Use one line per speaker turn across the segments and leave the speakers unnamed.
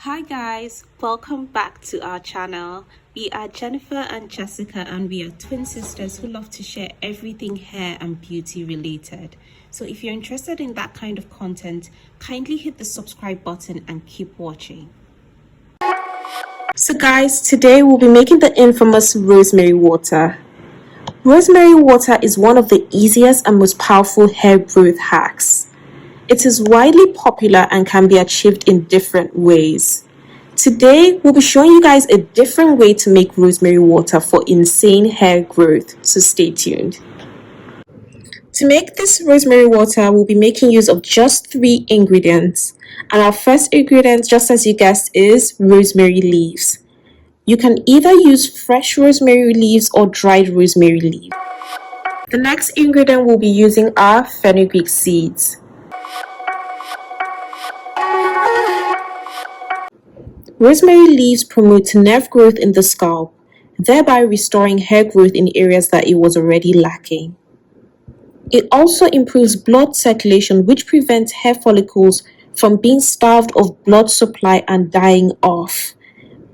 Hi guys, welcome back to our channel. We are Jennifer and Jessica and we are twin sisters who love to share everything hair and beauty related. So if you're interested in that kind of content, kindly hit the subscribe button and keep watching. So guys, today we'll be making the infamous rosemary water. Rosemary water is one of the easiest and most powerful hair growth hacks. It is widely popular and can be achieved in different ways. Today, we'll be showing you guys a different way to make rosemary water for insane hair growth, so stay tuned. To make this rosemary water, we'll be making use of just 3 ingredients. And our first ingredient, just as you guessed, is rosemary leaves. You can either use fresh rosemary leaves or dried rosemary leaves. The next ingredient we'll be using are fenugreek seeds. Rosemary leaves promote nerve growth in the scalp, thereby restoring hair growth in areas that it was already lacking. It also improves blood circulation, which prevents hair follicles from being starved of blood supply and dying off.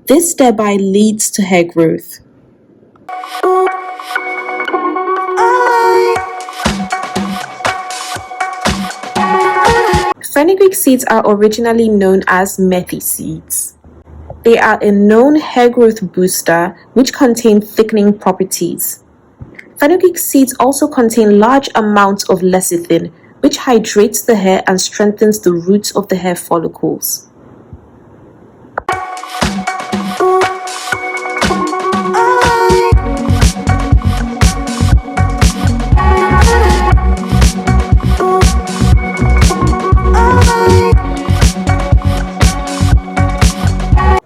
This thereby leads to hair growth. Fenugreek seeds are originally known as methi seeds. They are a known hair growth booster which contain thickening properties. Fenugreek seeds also contain large amounts of lecithin, which hydrates the hair and strengthens the roots of the hair follicles.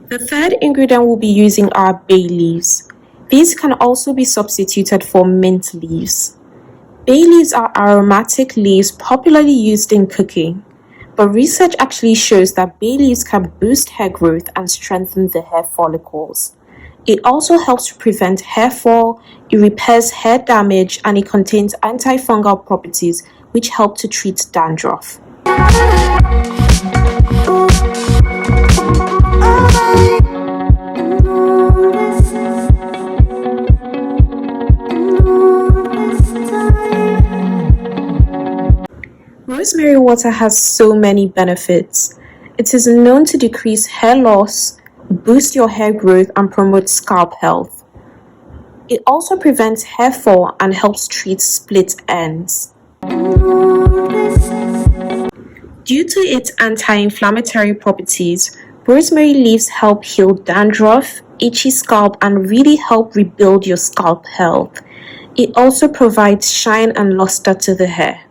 The third ingredient we'll be using are bay leaves. These can also be substituted for mint leaves. Bay leaves are aromatic leaves popularly used in cooking, but research actually shows that bay leaves can boost hair growth and strengthen the hair follicles. It also helps to prevent hair fall, it repairs hair damage, and it contains antifungal properties which help to treat dandruff. Rosemary water has so many benefits. It is known to decrease hair loss, boost your hair growth, and promote scalp health. It also prevents hair fall and helps treat split ends. Due to its anti-inflammatory properties, rosemary leaves help heal dandruff, itchy scalp, and really help rebuild your scalp health. It also provides shine and luster to the hair.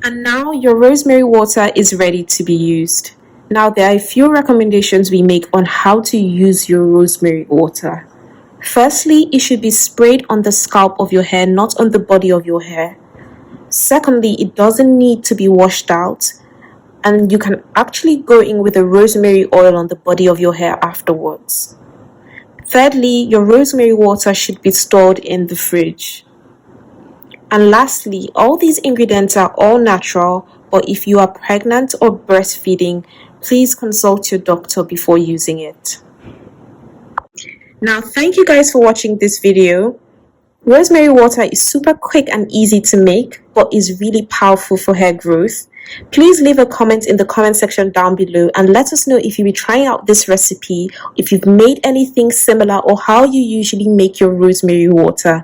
And now your rosemary water is ready to be used. Now there are a few recommendations we make on how to use your rosemary water. Firstly, it should be sprayed on the scalp of your hair, not on the body of your hair. Secondly, it doesn't need to be washed out, and you can actually go in with a rosemary oil on the body of your hair afterwards. Thirdly, your rosemary water should be stored in the fridge. And lastly, all these ingredients are all natural, but if you are pregnant or breastfeeding, please consult your doctor before using it. Now, thank you guys for watching this video. Rosemary water is super quick and easy to make, but is really powerful for hair growth. Please leave a comment in the comment section down below and let us know if you'll be trying out this recipe, if you've made anything similar, or how you usually make your rosemary water.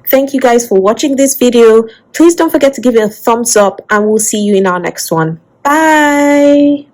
Thank you guys for watching this video. Please don't forget to give it a thumbs up, and we'll see you in our next one. Bye!